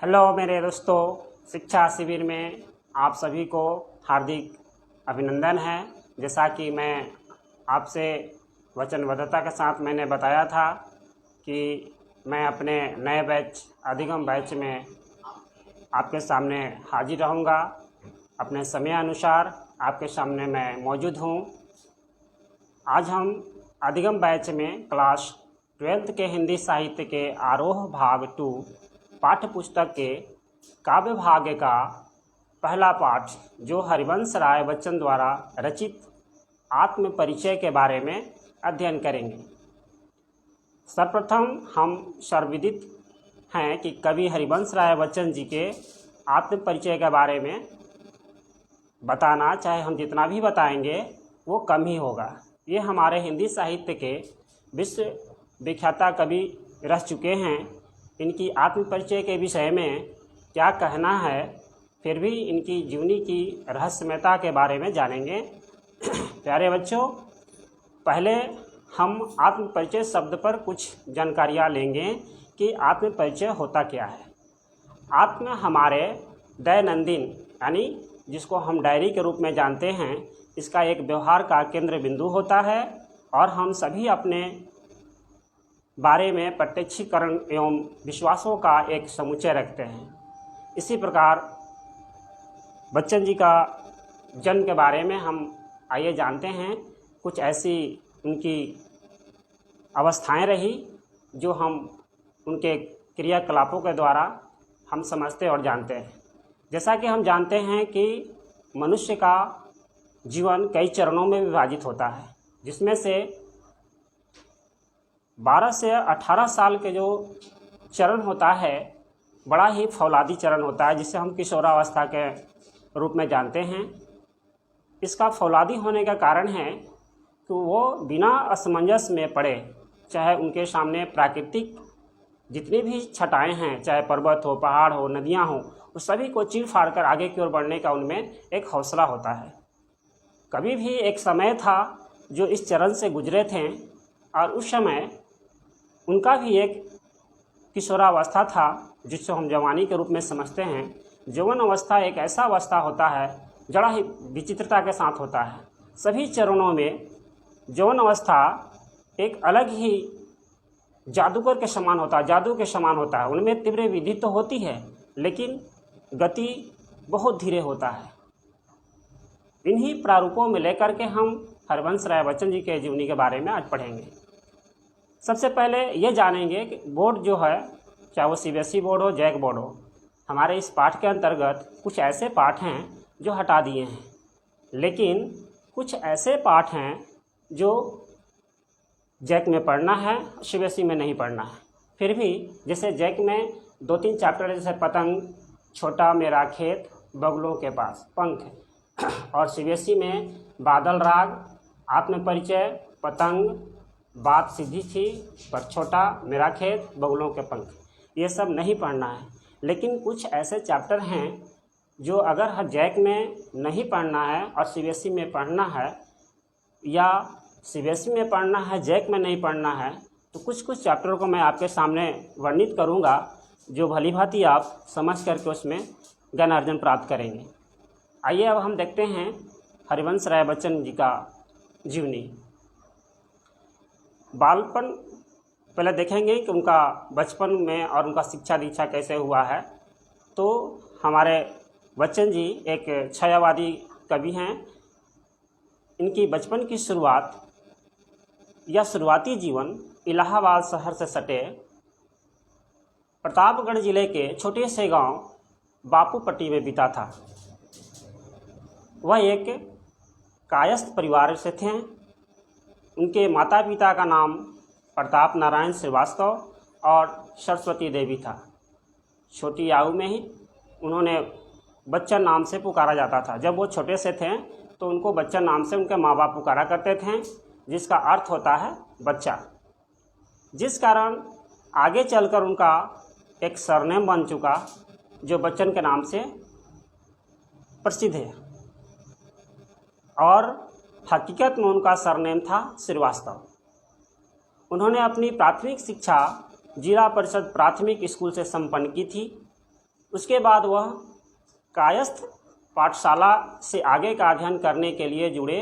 Hello मेरे दोस्तों, शिक्षा शिविर में आप सभी को हार्दिक अभिनंदन है। जैसा कि मैं आपसे वचनबद्धता के साथ मैंने बताया था कि मैं अपने नए बैच अधिगम बैच में आपके सामने हाजिर रहूँगा। अपने समय अनुसार आपके सामने मैं मौजूद हूँ। आज हम अधिगम बैच में क्लास 12th के हिंदी साहित्य के आरोह भाग 2 पाठ्य पुस्तक के काव्य भाग का पहला पाठ जो हरिवंश राय बच्चन द्वारा रचित आत्म परिचय के बारे में अध्ययन करेंगे। सर्वप्रथम हम सर्वविदित हैं कि कवि हरिवंश राय बच्चन जी के आत्म परिचय के बारे में बताना, चाहे हम जितना भी बताएंगे वो कम ही होगा। ये हमारे हिंदी साहित्य के विश्व विख्याता कवि रह चुके हैं। इनकी आत्म परिचय के विषय में क्या कहना है, फिर भी इनकी जीवनी की रहस्यमयता के बारे में जानेंगे। प्यारे बच्चों, पहले हम आत्म परिचय शब्द पर कुछ जानकारियाँ लेंगे कि आत्म परिचय होता क्या है। आत्म हमारे दैनंदिन यानी जिसको हम डायरी के रूप में जानते हैं, इसका एक व्यवहार का केंद्र बिंदु होता है और हम सभी अपने बारे में प्रत्यक्षीकरण एवं विश्वासों का एक समुच्चय रखते हैं। इसी प्रकार बच्चन जी का जन्म के बारे में हम आइए जानते हैं। कुछ ऐसी उनकी अवस्थाएं रही जो हम उनके क्रियाकलापों के द्वारा हम समझते और जानते हैं। जैसा कि हम जानते हैं कि मनुष्य का जीवन कई चरणों में विभाजित होता है, जिसमें से 12 से 18 साल के जो चरण होता है बड़ा ही फौलादी चरण होता है, जिसे हम किशोरावस्था के रूप में जानते हैं। इसका फौलादी होने का कारण है कि वो बिना असमंजस में पड़े, चाहे उनके सामने प्राकृतिक जितनी भी छटाएं हैं, चाहे पर्वत हो, पहाड़ हो, नदियां हो, उस सभी को चीर फाड़ कर आगे की ओर बढ़ने का उनमें एक हौसला होता है। कभी भी एक समय था जो इस चरण से गुजरे थे और उस समय उनका भी एक किशोरावस्था था जिसको हम जवानी के रूप में समझते हैं। यौवन अवस्था एक ऐसा अवस्था होता है जड़ा ही विचित्रता के साथ होता है। सभी चरणों में यौवन अवस्था एक अलग ही जादूगर के समान होता है, जादू के समान होता है। उनमें तीव्र विधि तो होती है लेकिन गति बहुत धीरे होता है। इन्हीं प्रारूपों में लेकर के हम हरिवंश राय बच्चन जी के जीवनी के बारे में आज पढ़ेंगे। सबसे पहले ये जानेंगे कि बोर्ड जो है, चाहे वो सीबीएसई बोर्ड हो, जैक बोर्ड हो, हमारे इस पाठ के अंतर्गत कुछ ऐसे पाठ हैं जो हटा दिए हैं, लेकिन कुछ ऐसे पाठ हैं जो जैक में पढ़ना है, सीबीएसई में नहीं पढ़ना है। फिर भी जैसे जैक में 2-3 चैप्टर जैसे पतंग, छोटा मेरा खेत, बगुलों के पास पंख, और सीबीएसई में बादल राग, आत्म परिचय, पतंग, बात सीधी थी पर छोटा मेरा खेत, बगुलों के पंख, ये सब नहीं पढ़ना है। लेकिन कुछ ऐसे चैप्टर हैं जो अगर जैक में नहीं पढ़ना है और सीबीएसई में पढ़ना है, या सीबीएसई में पढ़ना है जैक में नहीं पढ़ना है, तो कुछ कुछ चैप्टरों को मैं आपके सामने वर्णित करूंगा जो भली भांति आप समझ करके उसमें ज्ञान अर्जन प्राप्त करेंगे। आइए अब हम देखते हैं हरिवंश राय बच्चन जी का जीवनी। बालपन पहले देखेंगे कि उनका बचपन में और उनका शिक्षा दीक्षा कैसे हुआ है। तो हमारे बच्चन जी एक छायावादी कवि हैं। इनकी बचपन की शुरुआत या शुरुआती जीवन इलाहाबाद शहर से सटे प्रतापगढ़ जिले के छोटे से गांव बापूपट्टी में बीता था। वह एक कायस्थ परिवार से थे। उनके माता पिता का नाम प्रताप नारायण श्रीवास्तव और सरस्वती देवी था। छोटी आयु में ही उन्होंने बच्चन नाम से पुकारा जाता था। जब वो छोटे से थे तो उनको बच्चन नाम से उनके माँ बाप पुकारा करते थे, जिसका अर्थ होता है बच्चा, जिस कारण आगे चलकर उनका एक सरनेम बन चुका जो बच्चन के नाम से प्रसिद्ध है। और हकीकत में उनका सरनेम था श्रीवास्तव। उन्होंने अपनी प्राथमिक शिक्षा जिला परिषद प्राथमिक स्कूल से संपन्न की थी। उसके बाद वह कायस्थ पाठशाला से आगे का अध्ययन करने के लिए जुड़े,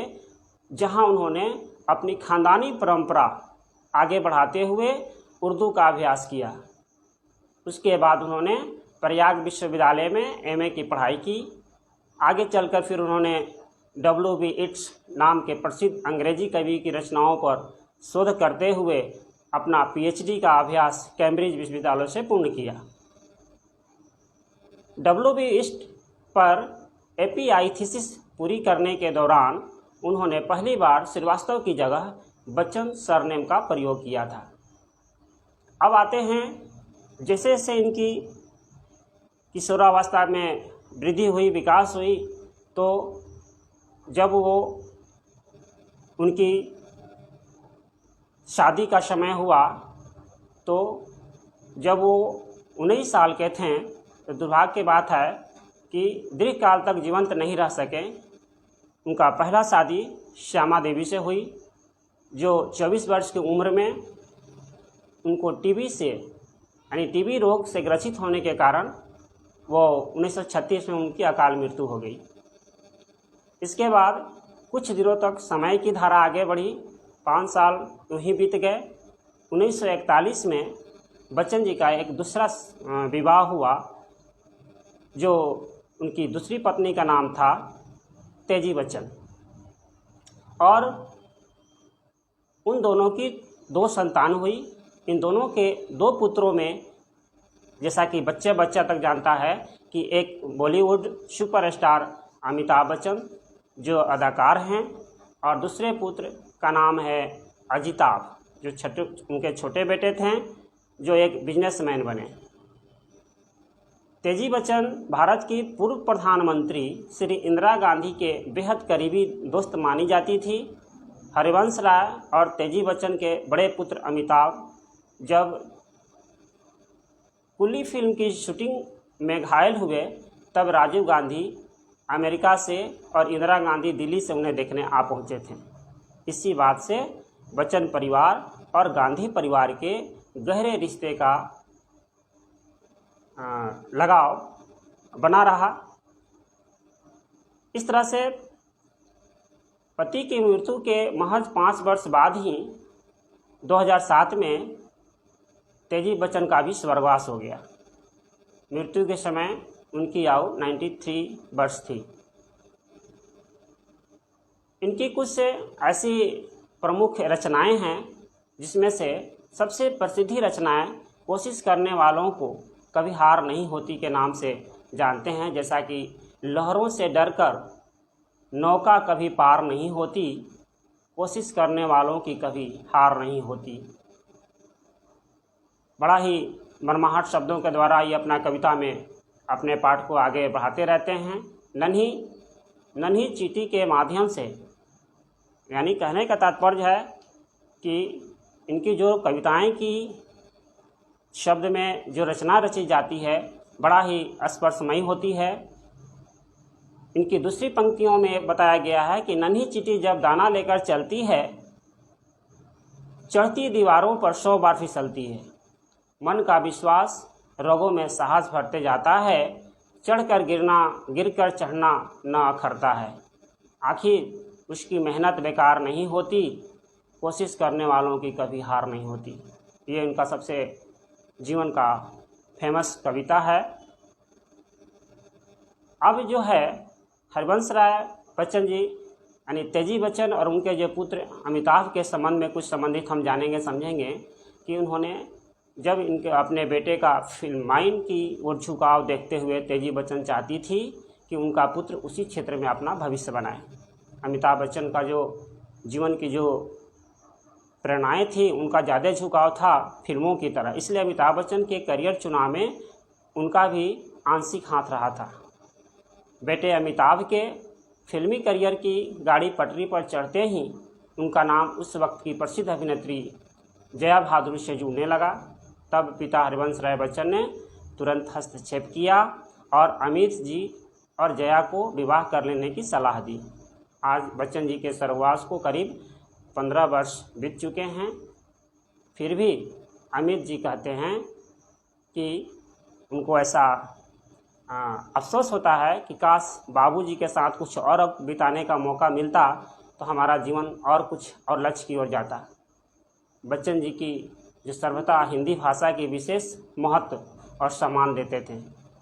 जहां उन्होंने अपनी खानदानी परंपरा आगे बढ़ाते हुए उर्दू का अभ्यास किया। उसके बाद उन्होंने प्रयाग विश्वविद्यालय में एमए की पढ़ाई की। आगे चलकर फिर उन्होंने W.B. येट्स नाम के प्रसिद्ध अंग्रेजी कवि की रचनाओं पर शोध करते हुए अपना PhD का अभ्यास कैम्ब्रिज विश्वविद्यालय से पूर्ण किया। W.B. येट्स पर API थीसिस पूरी करने के दौरान उन्होंने पहली बार श्रीवास्तव की जगह बच्चन सरनेम का प्रयोग किया था। अब आते हैं, जैसे जैसे इनकी किशोरावस्था में वृद्धि हुई, विकास हुई, तो जब वो उनकी शादी का समय हुआ, तो जब वो 19 साल के थे, तो दुर्भाग्य की बात है कि दीर्घकाल तक जीवंत नहीं रह सके। उनका पहला शादी श्यामा देवी से हुई, जो 24 वर्ष की उम्र में उनको टीबी से यानी टीबी रोग से ग्रसित होने के कारण वो 1936 में उनकी अकाल मृत्यु हो गई। इसके बाद कुछ दिनों तक समय की धारा आगे बढ़ी, 5 साल यूँ ही बीत गए। 1941 में बच्चन जी का एक दूसरा विवाह हुआ, जो उनकी दूसरी पत्नी का नाम था तेजी बच्चन, और उन दोनों की 2 संतान हुई। इन दोनों के 2 पुत्रों में, जैसा कि बच्चा तक जानता है कि एक बॉलीवुड सुपरस्टार अमिताभ बच्चन जो अदाकार हैं, और दूसरे पुत्र का नाम है अजिताभ, जो उनके छोटे बेटे थे, जो एक बिजनेसमैन बने। तेजी बच्चन भारत की पूर्व प्रधानमंत्री श्री इंदिरा गांधी के बेहद करीबी दोस्त मानी जाती थी। हरिवंश राय और तेजी बच्चन के बड़े पुत्र अमिताभ जब कुली फिल्म की शूटिंग में घायल हुए, तब राजीव गांधी अमेरिका से और इंदिरा गांधी दिल्ली से उन्हें देखने आ पहुंचे थे। इसी बात से बच्चन परिवार और गांधी परिवार के गहरे रिश्ते का लगाव बना रहा। इस तरह से पति की मृत्यु के महज 5 वर्ष बाद ही 2007 में तेजी बच्चन का भी स्वर्गवास हो गया। मृत्यु के समय उनकी आयु 93 वर्ष थी। इनकी कुछ ऐसी प्रमुख रचनाएं हैं, जिसमें से सबसे प्रसिद्ध रचनाएं कोशिश करने वालों को कभी हार नहीं होती के नाम से जानते हैं। जैसा कि लहरों से डरकर नौका कभी पार नहीं होती, कोशिश करने वालों की कभी हार नहीं होती। बड़ा ही मनमाहट शब्दों के द्वारा ये अपना कविता में अपने पाठ को आगे बढ़ाते रहते हैं। नन्ही चींटी के माध्यम से, यानी कहने का तात्पर्य है कि इनकी जो कविताएं की शब्द में जो रचना रची जाती है, बड़ा ही स्पर्शमयी होती है। इनकी दूसरी पंक्तियों में बताया गया है कि नन्ही चींटी जब दाना लेकर चलती है, चढ़ती दीवारों पर 100 बार फिसलती है। मन का विश्वास रगों में साहस भरते जाता है, चढ़कर गिरना गिरकर चढ़ना न अखरता है। आखिर उसकी मेहनत बेकार नहीं होती, कोशिश करने वालों की कभी हार नहीं होती। ये इनका सबसे जीवन का फेमस कविता है। अब जो है हरिवंश राय बच्चन जी यानी तेजी बच्चन और उनके जो पुत्र अमिताभ के संबंध में कुछ संबंधित हम जानेंगे समझेंगे कि उन्होंने जब इनके अपने बेटे का फिल्माइन की ओर झुकाव देखते हुए तेजी बच्चन चाहती थी कि उनका पुत्र उसी क्षेत्र में अपना भविष्य बनाए। अमिताभ बच्चन का जो जीवन की जो प्रेरणाएं थी, उनका ज़्यादा झुकाव था फिल्मों की तरह, इसलिए अमिताभ बच्चन के करियर चुनाव में उनका भी आंशिक हाथ रहा था। बेटे अमिताभ के फिल्मी करियर की गाड़ी पटरी पर चढ़ते ही उनका नाम उस वक्त की प्रसिद्ध अभिनेत्री जया बहादुर से जुड़ने लगा। तब पिता हरिवंश राय बच्चन ने तुरंत हस्तक्षेप किया और अमित जी और जया को विवाह कर लेने की सलाह दी। आज बच्चन जी के स्वर्गवास को करीब 15 वर्ष बीत चुके हैं, फिर भी अमित जी कहते हैं कि उनको ऐसा अफसोस होता है कि काश बाबूजी के साथ कुछ और वक्त बिताने का मौका मिलता तो हमारा जीवन और कुछ और लक्ष्य की ओर जाता। बच्चन जी की जो सर्वथा हिंदी भाषा की विशेष महत्व और सम्मान देते थे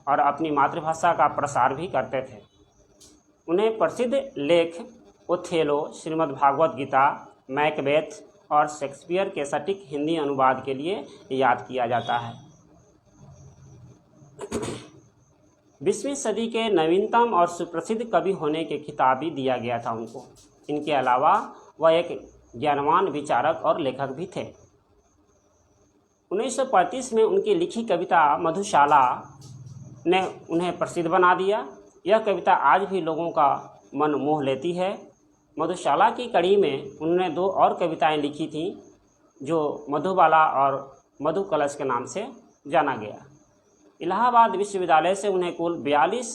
और अपनी मातृभाषा का प्रसार भी करते थे। उन्हें प्रसिद्ध लेख ओथेलो, श्रीमद् भागवत गीता, मैकबेथ और शेक्सपियर के सटीक हिंदी अनुवाद के लिए याद किया जाता है। 20वीं सदी के नवीनतम और सुप्रसिद्ध कवि होने के खिताब भी दिया गया था उनको। इनके अलावा वह एक ज्ञानवान विचारक और लेखक भी थे। 1935 में उनकी लिखी कविता मधुशाला ने उन्हें प्रसिद्ध बना दिया। यह कविता आज भी लोगों का मन मोह लेती है। मधुशाला की कड़ी में उन्होंने 2 और कविताएं लिखी थीं जो मधुबाला और मधु कलश के नाम से जाना गया। इलाहाबाद विश्वविद्यालय से उन्हें कुल 42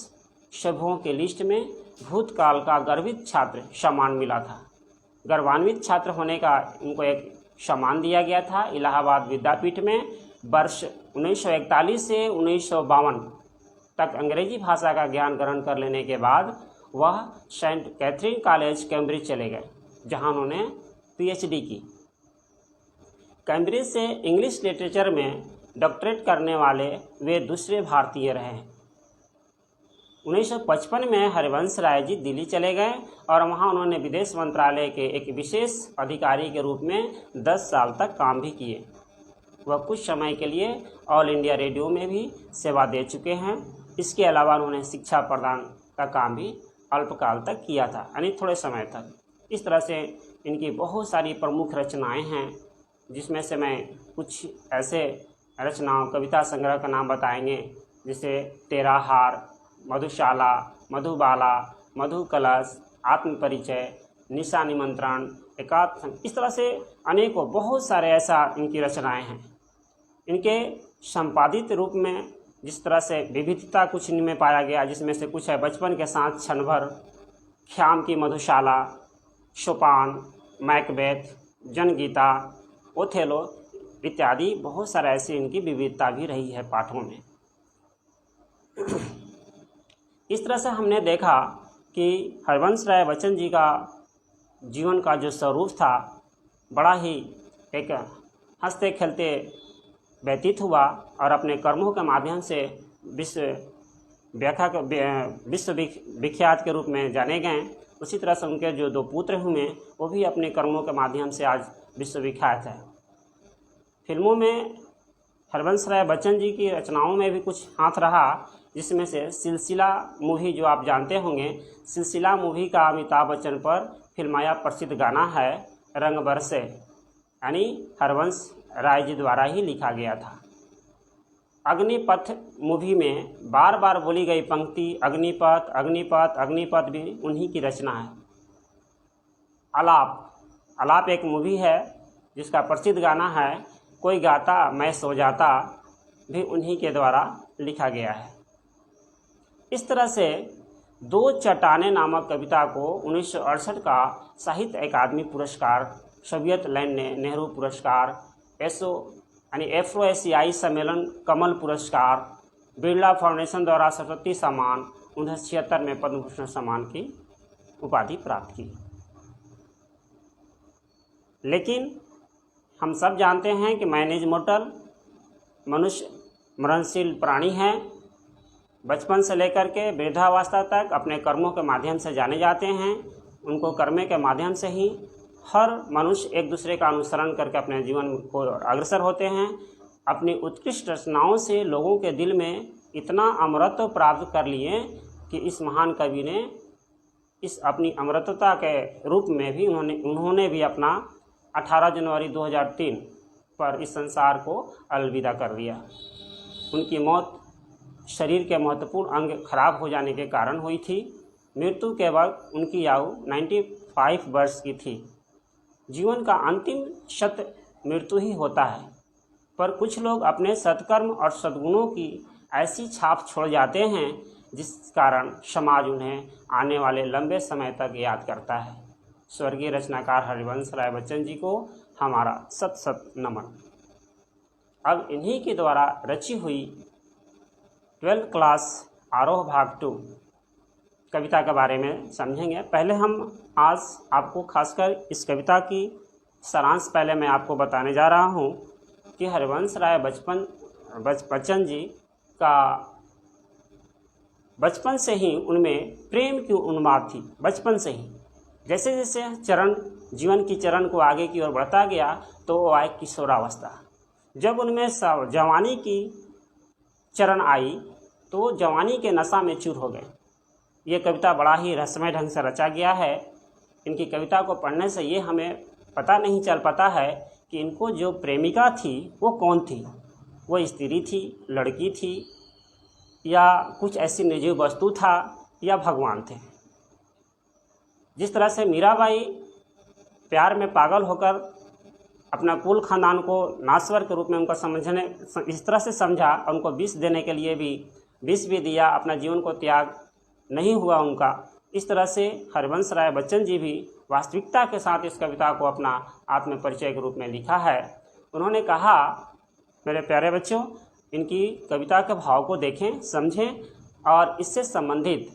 शोधों के लिस्ट में भूतकाल का गर्वित छात्र सम्मान मिला था। गौरवान्वित छात्र होने का उनको एक सम्मान दिया गया था। इलाहाबाद विद्यापीठ में वर्ष 1941 से 1952 तक अंग्रेजी भाषा का ज्ञान ग्रहण कर लेने के बाद वह सेंट कैथरीन कॉलेज कैम्ब्रिज चले गए, जहां उन्होंने पीएचडी की। कैम्ब्रिज से इंग्लिश लिटरेचर में डॉक्टरेट करने वाले वे दूसरे भारतीय रहे। 1955 में हरिवंश राय जी दिल्ली चले गए और वहां उन्होंने विदेश मंत्रालय के एक विशेष अधिकारी के रूप में 10 साल तक काम भी किए। वह कुछ समय के लिए ऑल इंडिया रेडियो में भी सेवा दे चुके हैं। इसके अलावा उन्होंने शिक्षा प्रदान का काम भी अल्पकाल तक किया था, यानी थोड़े समय तक। इस तरह से इनकी बहुत सारी प्रमुख रचनाएं हैं, जिसमें से मैं कुछ ऐसे रचनाओं कविता संग्रह का नाम बताएंगे, जैसे तेरा हार, मधुशाला, मधुबाला, मधु कलश, आत्म परिचय, निशा निमंत्रण, एकात्म। इस तरह से अनेकों बहुत सारे ऐसा इनकी रचनाएं हैं। इनके संपादित रूप में जिस तरह से विविधता कुछ इनमें पाया गया, जिसमें से कुछ है बचपन के साथ क्षण भर, ख्याम की मधुशाला, शोपान, मैकबेथ, जनगीता, ओथेलो इत्यादि बहुत सारे ऐसी इनकी विविधता भी रही है पाठों में। इस तरह से हमने देखा कि हरिवंश राय बच्चन जी का जीवन का जो स्वरूप था बड़ा ही एक हंसते खेलते व्यतीत हुआ और अपने कर्मों के माध्यम से विश्व विख्यात के रूप में जाने गए। उसी तरह से उनके जो 2 पुत्र हुए वो भी अपने कर्मों के माध्यम से आज विश्व विख्यात है। फिल्मों में हरिवंश राय बच्चन जी की रचनाओं में भी कुछ हाथ रहा, जिसमें से सिलसिला मूवी जो आप जानते होंगे, सिलसिला मूवी का अमिताभ बच्चन पर फिल्माया प्रसिद्ध गाना है रंग बरसे, यानी हरिवंश राय जी द्वारा ही लिखा गया था। अग्निपथ मूवी में बार बार बोली गई पंक्ति अग्निपथ अग्निपथ अग्निपथ भी उन्हीं की रचना है। आलाप एक मूवी है जिसका प्रसिद्ध गाना है कोई गाता मैं सो जाता, भी उन्हीं के द्वारा लिखा गया है। इस तरह से 2 चट्टानें नामक कविता को 1968 का साहित्य अकादमी पुरस्कार, सोवियत लैंड ने नेहरू पुरस्कार, एफ्रो एशियाई सम्मेलन कमल पुरस्कार, बिरला फाउंडेशन द्वारा सरस्वती सम्मान, 1976 में पद्म भूषण सम्मान की उपाधि प्राप्त की। लेकिन हम सब जानते हैं कि मैन इज मोर्टल, मनुष्य मरणशील प्राणी है। बचपन से लेकर के वृद्धावस्था तक अपने कर्मों के माध्यम से जाने जाते हैं। उनको कर्म के माध्यम से ही हर मनुष्य एक दूसरे का अनुसरण करके अपने जीवन को अग्रसर होते हैं। अपनी उत्कृष्ट रचनाओं से लोगों के दिल में इतना अमरत्व प्राप्त कर लिए कि इस महान कवि ने इस अपनी अमरत्वता के रूप में भी उन्होंने भी अपना 18 जनवरी 2003 पर इस संसार को अलविदा कर दिया। उनकी मौत शरीर के महत्वपूर्ण अंग खराब हो जाने के कारण हुई थी। मृत्यु के वक्त उनकी आयु 95 वर्ष की थी। जीवन का अंतिम सत्य मृत्यु ही होता है, पर कुछ लोग अपने सत्कर्म और सद्गुणों की ऐसी छाप छोड़ जाते हैं जिस कारण समाज उन्हें आने वाले लंबे समय तक याद करता है। स्वर्गीय रचनाकार हरिवंश राय बच्चन जी को हमारा सत सत नमन। अब इन्हीं के द्वारा रची हुई 12th क्लास आरोह भाग 2 कविता के बारे में समझेंगे। पहले हम आज आपको खासकर इस कविता की सारांश पहले मैं आपको बताने जा रहा हूँ कि हरिवंश राय बच्चन जी का बचपन से ही उनमें प्रेम की उन्माद थी। बचपन से ही जैसे जैसे जीवन की चरण को आगे की ओर बढ़ता गया तो वो आए किशोरावस्था। जब उनमें जवानी की चरण आई तो वो जवानी के नशा में चूर हो गए। ये कविता बड़ा ही रहस्यमय ढंग से रचा गया है। इनकी कविता को पढ़ने से ये हमें पता नहीं चल पाता है कि इनको जो प्रेमिका थी वो कौन थी। वो स्त्री थी, लड़की थी, या कुछ ऐसी निर्जीव वस्तु था, या भगवान थे। जिस तरह से मीराबाई प्यार में पागल होकर अपना कुल खानदान को नाश्वर के रूप में उनका समझने इस तरह से समझा, उनको विष देने के लिए भी विष भी दिया, अपना जीवन को त्याग नहीं हुआ उनका। इस तरह से हरिवंश राय बच्चन जी भी वास्तविकता के साथ इस कविता को अपना आत्म परिचय के रूप में लिखा है। उन्होंने कहा, मेरे प्यारे बच्चों, इनकी कविता के भाव को देखें, समझें और इससे संबंधित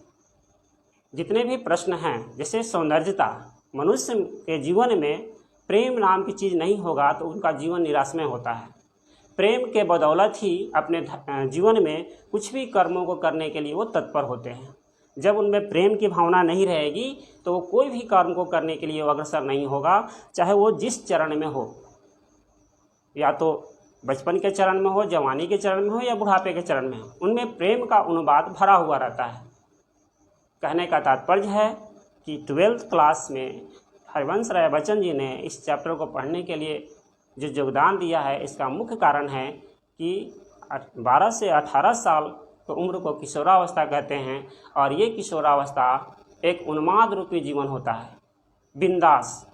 जितने भी प्रश्न हैं, जैसे सौंदर्यता, मनुष्य के जीवन में प्रेम नाम की चीज़ नहीं होगा तो उनका जीवन निराशमय होता है। प्रेम के बदौलत ही अपने जीवन में कुछ भी कर्मों को करने के लिए वो तत्पर होते हैं। जब उनमें प्रेम की भावना नहीं रहेगी तो वो कोई भी कर्म को करने के लिए अग्रसर नहीं होगा, चाहे वो जिस चरण में हो, या तो बचपन के चरण में हो, जवानी के चरण में हो, या बुढ़ापे के चरण में हो। उनमें प्रेम का उन्माद भरा हुआ रहता है। कहने का तात्पर्य है कि 12th क्लास में हरिवंश राय बच्चन जी ने इस चैप्टर को पढ़ने के लिए जो योगदान दिया है, इसका मुख्य कारण है कि 12 से 18 साल तो उम्र को किशोरावस्था कहते हैं, और ये किशोरावस्था एक उन्माद रूपी जीवन होता है, बिंदास।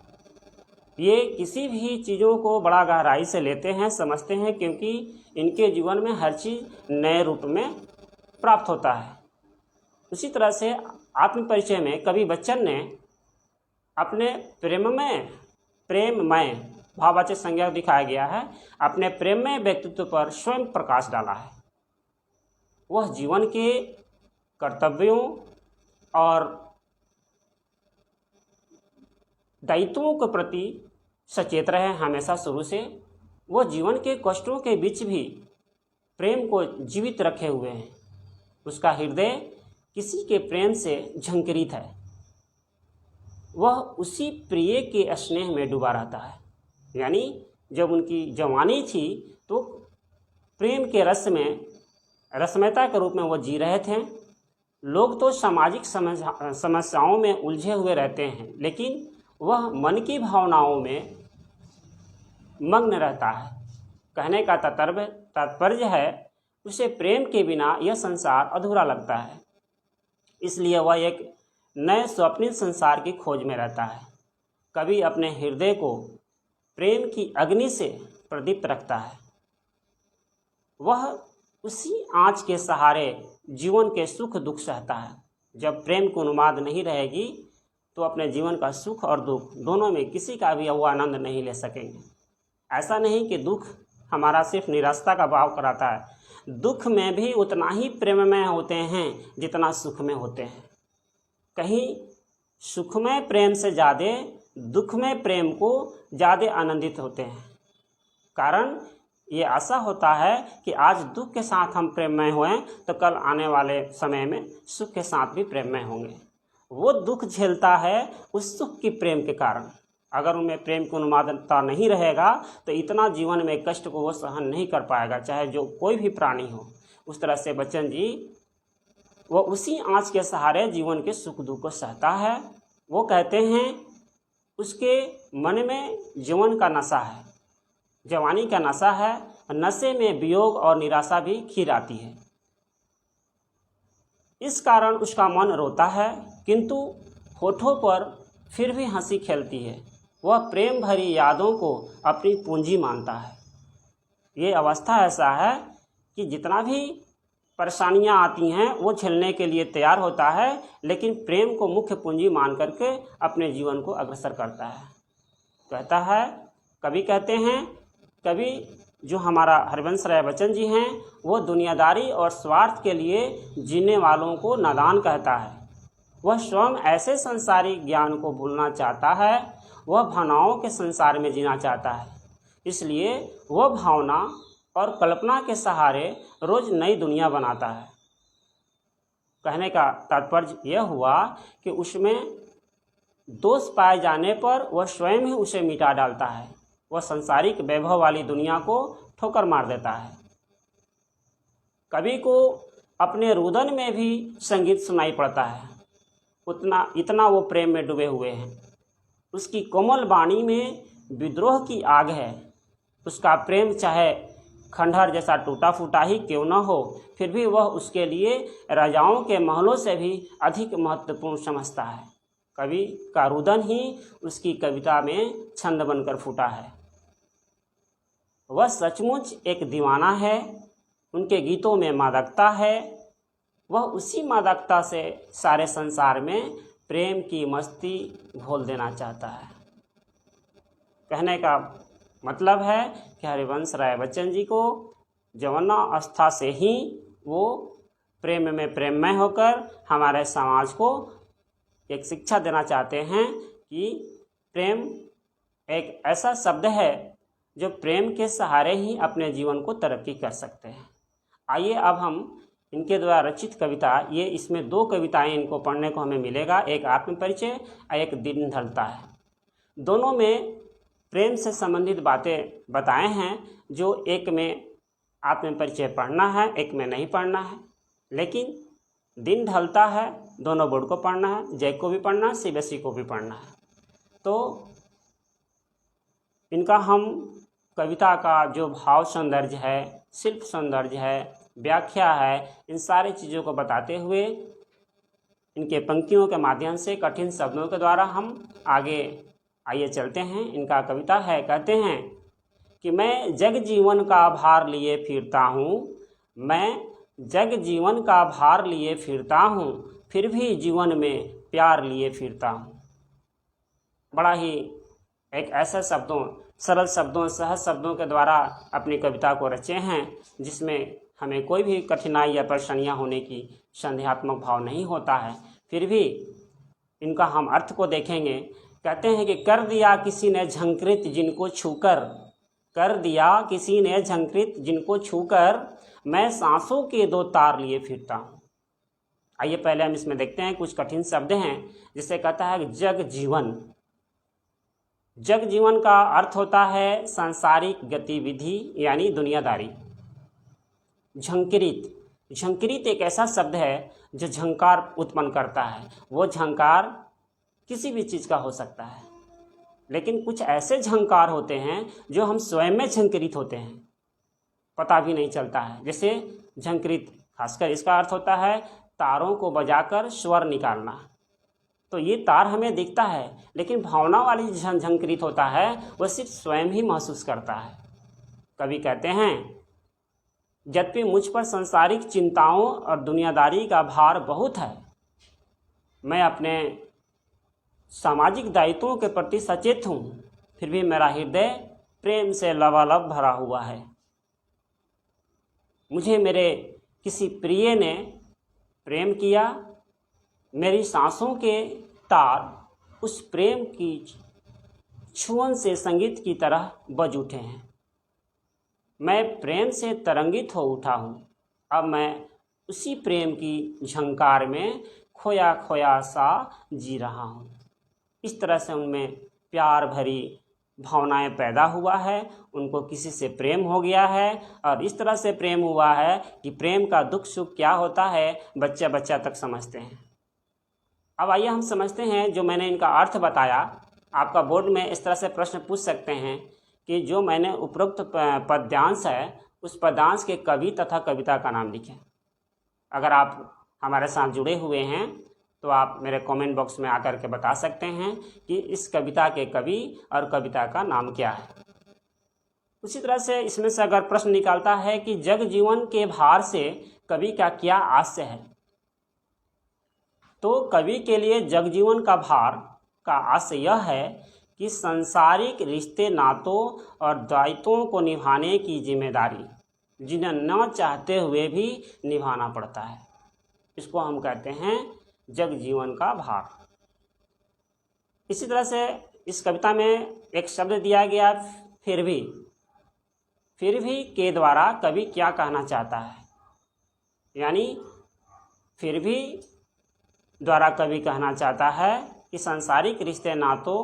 ये किसी भी चीज़ों को बड़ा गहराई से लेते हैं, समझते हैं, क्योंकि इनके जीवन में हर चीज़ नए रूप में प्राप्त होता है। उसी तरह से आत्म परिचय में कवि बच्चन ने अपने प्रेममय भाववाचक संज्ञा दिखाया गया है, अपने प्रेममय व्यक्तित्व पर स्वयं प्रकाश डाला है। वह जीवन के कर्तव्यों और दायित्वों के प्रति सचेत रहे हमेशा शुरू से। वह जीवन के कष्टों के बीच भी प्रेम को जीवित रखे हुए हैं। उसका हृदय किसी के प्रेम से झंकृत है। वह उसी प्रिय के स्नेह में डूबा रहता है। यानी जब उनकी जवानी थी तो प्रेम के रस में रसमयता के रूप में वो जी रहे थे। लोग तो सामाजिक समस्याओं में उलझे हुए रहते हैं, लेकिन वह मन की भावनाओं में मग्न रहता है। कहने का तात्पर्य है, उसे प्रेम के बिना यह संसार अधूरा लगता है। इसलिए वह एक नए स्वप्निल संसार की खोज में रहता है। कवि अपने हृदय को प्रेम की अग्नि से प्रदीप्त रखता है। वह उसी आँच के सहारे जीवन के सुख दुख सहता है। जब प्रेम की उन्माद नहीं रहेगी तो अपने जीवन का सुख और दुख दोनों में किसी का भी वो आनंद नहीं ले सकेंगे। ऐसा नहीं कि दुख हमारा सिर्फ निराशा का भाव कराता है, दुख में भी उतना ही प्रेममय होते हैं जितना सुख में होते हैं। कहीं सुखमय प्रेम से ज़्यादा दुखमय प्रेम को ज़्यादा आनंदित होते हैं। कारण ये आशा होता है कि आज दुख के साथ हम प्रेममय हुए तो कल आने वाले समय में सुख के साथ भी प्रेममय होंगे। वो दुख झेलता है उस सुख की प्रेम के कारण। अगर उनमें प्रेम की उन्मादता नहीं रहेगा तो इतना जीवन में कष्ट को वो सहन नहीं कर पाएगा, चाहे जो कोई भी प्राणी हो। उस तरह से बच्चन जी वो उसी आँच के सहारे जीवन के सुख दुख को सहता है। वो कहते हैं उसके मन में जीवन का नशा है, जवानी का नशा है। नशे में वियोग और निराशा भी खीर आती है। इस कारण उसका मन रोता है, किंतु होठों पर फिर भी हंसी खेलती है। वह प्रेम भरी यादों को अपनी पूंजी मानता है। ये अवस्था ऐसा है कि जितना भी परेशानियां आती हैं वो झेलने के लिए तैयार होता है, लेकिन प्रेम को मुख्य पूंजी मान करके अपने जीवन को अग्रसर करता है। कहता है, कवि कहते हैं, कवि जो हमारा हरिवंश राय बच्चन जी हैं, वो दुनियादारी और स्वार्थ के लिए जीने वालों को नादान कहता है। वह स्वयं ऐसे संसारी ज्ञान को भूलना चाहता है, वह भावनाओं के संसार में जीना चाहता है। इसलिए वह भावना और कल्पना के सहारे रोज नई दुनिया बनाता है। कहने का तात्पर्य यह हुआ कि उसमें दोष पाए जाने पर वह स्वयं ही उसे मिटा डालता है। वह संसारिक वैभव वाली दुनिया को ठोकर मार देता है। कवि को अपने रुदन में भी संगीत सुनाई पड़ता है, इतना वो प्रेम में डूबे हुए हैं। उसकी कोमल वाणी में विद्रोह की आग है। उसका प्रेम चाहे खंडहर जैसा टूटा फूटा ही क्यों न हो, फिर भी वह उसके लिए राजाओं के महलों से भी अधिक महत्वपूर्ण समझता है। कवि का रुदन ही उसकी कविता में छंद बनकर फूटा है। वह सचमुच एक दीवाना है। उनके गीतों में मादकता है। वह उसी मादकता से सारे संसार में प्रेम की मस्ती घोल देना चाहता है। कहने का मतलब है कि हरिवंश राय बच्चन जी को जवानावस्था से ही वो प्रेम में प्रेममय होकर हमारे समाज को एक शिक्षा देना चाहते हैं कि प्रेम एक ऐसा शब्द है जो प्रेम के सहारे ही अपने जीवन को तरक्की कर सकते हैं। आइए अब हम इनके द्वारा रचित कविता, ये इसमें 2 कविताएं इनको पढ़ने को हमें मिलेगा, एक आत्मपरिचय और एक दिन ढलता है। दोनों में प्रेम से संबंधित बातें बताए हैं, जो एक में आत्मपरिचय पढ़ना है, एक में नहीं पढ़ना है। लेकिन दिन ढलता है, दोनों बोर्ड को पढ़ना है, जय को भी पढ़ना है, सीबीएसई को भी पढ़ना है। तो इनका हम कविता का जो भाव सौंदर्य है, शिल्प सौंदर्य है, व्याख्या है, इन सारी चीज़ों को बताते हुए इनके पंक्तियों के माध्यम से कठिन शब्दों के द्वारा हम आगे आइए चलते हैं। इनका कविता है, कहते हैं कि मैं जग जीवन का भार लिए फिरता हूँ, मैं जग जीवन का भार लिए फिरता हूँ, फिर भी जीवन में प्यार लिए फिरता हूँ। बड़ा ही एक ऐसे शब्दों, सरल शब्दों, सहज शब्दों के द्वारा अपनी कविता को रचे हैं, जिसमें हमें कोई भी कठिनाई या परेशानियाँ होने की संदेहात्मक भाव नहीं होता है। फिर भी इनका हम अर्थ को देखेंगे। कहते हैं कि कर दिया किसी ने झंकृत जिनको छूकर, कर दिया किसी ने झंकृत जिनको छूकर, मैं सांसों के 2 तार लिए फिरता हूँ। आइए पहले हम इसमें देखते हैं, कुछ कठिन शब्द हैं। जिसे कहता है जग जीवन। जग जीवन का अर्थ होता है सांसारिक गतिविधि यानी दुनियादारी। झंकृत, झंकृत एक ऐसा शब्द है जो झंकार उत्पन्न करता है। वो झंकार किसी भी चीज़ का हो सकता है, लेकिन कुछ ऐसे झंकार होते हैं जो हम स्वयं में झंकृत होते हैं, पता भी नहीं चलता है। जैसे झंकृत, खासकर इसका अर्थ होता है तारों को बजाकर स्वर निकालना। तो ये तार हमें दिखता है, लेकिन भावना वाली झंकृत होता है, वह सिर्फ स्वयं ही महसूस करता है। कवि कहते हैं, यद्यपि मुझ पर संसारिक चिंताओं और दुनियादारी का भार बहुत है, मैं अपने सामाजिक दायित्वों के प्रति सचेत हूँ, फिर भी मेरा हृदय प्रेम से लबालब भरा हुआ है। मुझे मेरे किसी प्रिय ने प्रेम किया, मेरी सांसों के तार उस प्रेम की छुअन से संगीत की तरह बज उठे हैं। मैं प्रेम से तरंगित हो उठा हूँ, अब मैं उसी प्रेम की झंकार में खोया खोया सा जी रहा हूँ। इस तरह से उनमें प्यार भरी भावनाएं पैदा हुआ है, उनको किसी से प्रेम हो गया है, और इस तरह से प्रेम हुआ है कि प्रेम का दुख सुख क्या होता है बच्चा बच्चा तक समझते हैं। अब आइए हम समझते हैं जो मैंने इनका अर्थ बताया। आपका बोर्ड में इस तरह से प्रश्न पूछ सकते हैं कि जो मैंने उपरोक्त पद्यांश है, उस पद्यांश के कवि तथा कविता का नाम लिखें। अगर आप हमारे साथ जुड़े हुए हैं तो आप मेरे कमेंट बॉक्स में आकर के बता सकते हैं कि इस कविता के कवि और कविता का नाम क्या है। उसी तरह से इसमें से अगर प्रश्न निकालता है कि जग जीवन के भार से कवि का क्या आशय है, तो कवि के लिए जग जीवन का भार का आशय यह है कि सांसारिक रिश्ते नातों और दायित्वों को निभाने की जिम्मेदारी जिन्हें न चाहते हुए भी निभाना पड़ता है, इसको हम कहते हैं जग जीवन का भार। इसी तरह से इस कविता में एक शब्द दिया गया फिर भी के द्वारा कवि क्या कहना चाहता है, यानी फिर भी द्वारा कवि कहना चाहता है कि सांसारिक रिश्ते नातों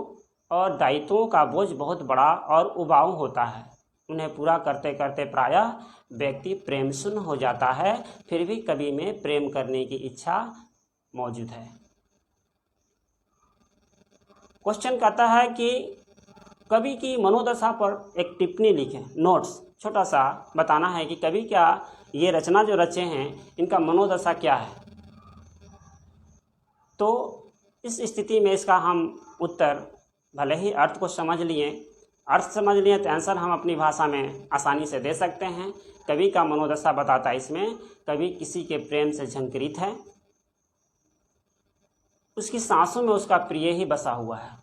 और दायित्वों का बोझ बहुत बड़ा और उबाऊ होता है। उन्हें पूरा करते करते प्रायः व्यक्ति प्रेम शून्य हो जाता है, फिर भी कवि में प्रेम करने की इच्छा मौजूद है। क्वेश्चन कहता है कि कवि की मनोदशा पर एक टिप्पणी लिखें, नोट्स छोटा सा बताना है कि कवि क्या ये रचना जो रचे हैं इनका मनोदशा क्या है। तो इस स्थिति में इसका हम उत्तर, भले ही अर्थ को समझ लिए, अर्थ समझ लिए तो आंसर हम अपनी भाषा में आसानी से दे सकते हैं। कवि का मनोदशा बताता है इसमें, कवि किसी के प्रेम से झंकृत है, उसकी सांसों में उसका प्रिय ही बसा हुआ है।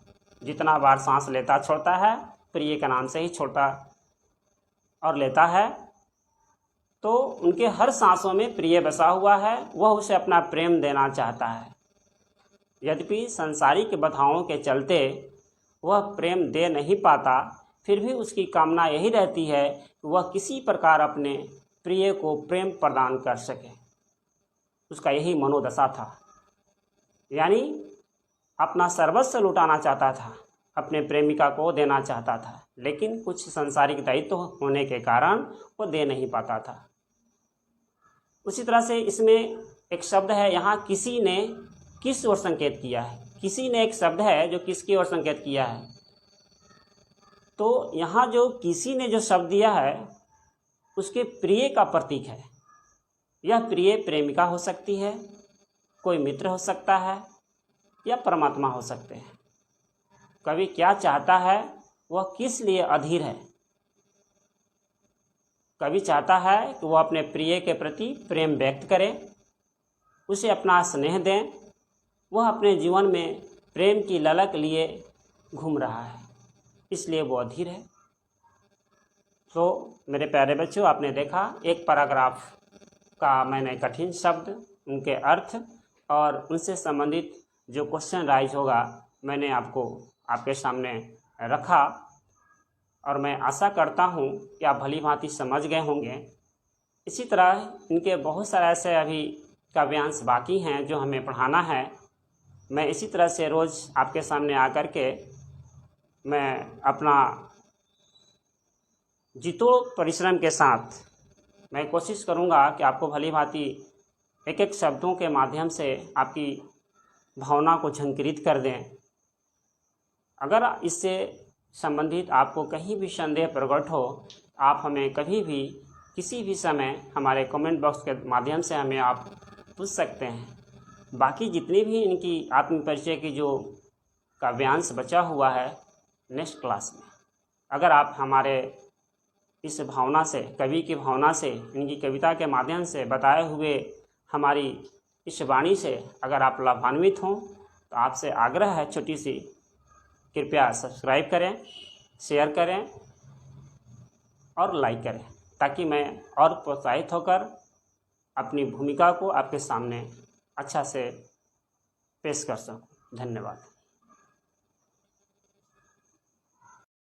जितना बार सांस लेता छोड़ता है, प्रिय के नाम से ही छोड़ता और लेता है, तो उनके हर सांसों में प्रिय बसा हुआ है, वह उसे अपना प्रेम देना चाहता है। यद्यपि सांसारिक बाधाओं के चलते वह प्रेम दे नहीं पाता, फिर भी उसकी कामना यही रहती है कि वह किसी प्रकार अपने प्रिय को प्रेम प्रदान कर सके। उसका यही मनोदशा था, यानी अपना सर्वस्व लुटाना चाहता था, अपने प्रेमिका को देना चाहता था, लेकिन कुछ सांसारिक दायित्व होने के कारण वो दे नहीं पाता था। उसी तरह से इसमें एक शब्द है यहाँ, किसी ने किस ओर संकेत किया है। किसी ने एक शब्द है जो किसकी ओर संकेत किया है, तो यहाँ जो किसी ने जो शब्द दिया है उसके प्रिय का प्रतीक है। यह प्रिय प्रेमिका हो सकती है, कोई मित्र हो सकता है, या परमात्मा हो सकते हैं। कवि क्या चाहता है, वह किस लिए अधीर है। कवि चाहता है कि वह अपने प्रिय के प्रति प्रेम व्यक्त करे, उसे अपना स्नेह दें। वह अपने जीवन में प्रेम की ललक लिए घूम रहा है, इसलिए वो अधीर है। तो मेरे प्यारे बच्चों, आपने देखा एक पैराग्राफ का मैंने कठिन शब्द, उनके अर्थ और उनसे संबंधित जो क्वेश्चन राइज होगा मैंने आपको आपके सामने रखा, और मैं आशा करता हूँ कि आप भली भांति समझ गए होंगे। इसी तरह इनके बहुत सारे ऐसे अभी काव्यांश बाकी हैं जो हमें पढ़ाना है। मैं इसी तरह से रोज़ आपके सामने आकर के मैं अपना जितो परिश्रम के साथ मैं कोशिश करूँगा कि आपको भली भांति एक एक शब्दों के माध्यम से आपकी भावना को झंकृत कर दें। अगर इससे संबंधित आपको कहीं भी संदेह प्रकट हो, आप हमें कभी भी किसी भी समय हमारे कमेंट बॉक्स के माध्यम से हमें आप पूछ सकते हैं। बाकी जितनी भी इनकी आत्म परिचय की जो काव्यांश बचा हुआ है नेक्स्ट क्लास में, अगर आप हमारे इस भावना से, कवि की भावना से, इनकी कविता के माध्यम से बताए हुए हमारी इस वाणी से अगर आप लाभान्वित हों तो आपसे आग्रह है छोटी सी, कृपया सब्सक्राइब करें, शेयर करें और लाइक करें, ताकि मैं और प्रोत्साहित होकर अपनी भूमिका को आपके सामने अच्छा से पेश कर सकूं। धन्यवाद।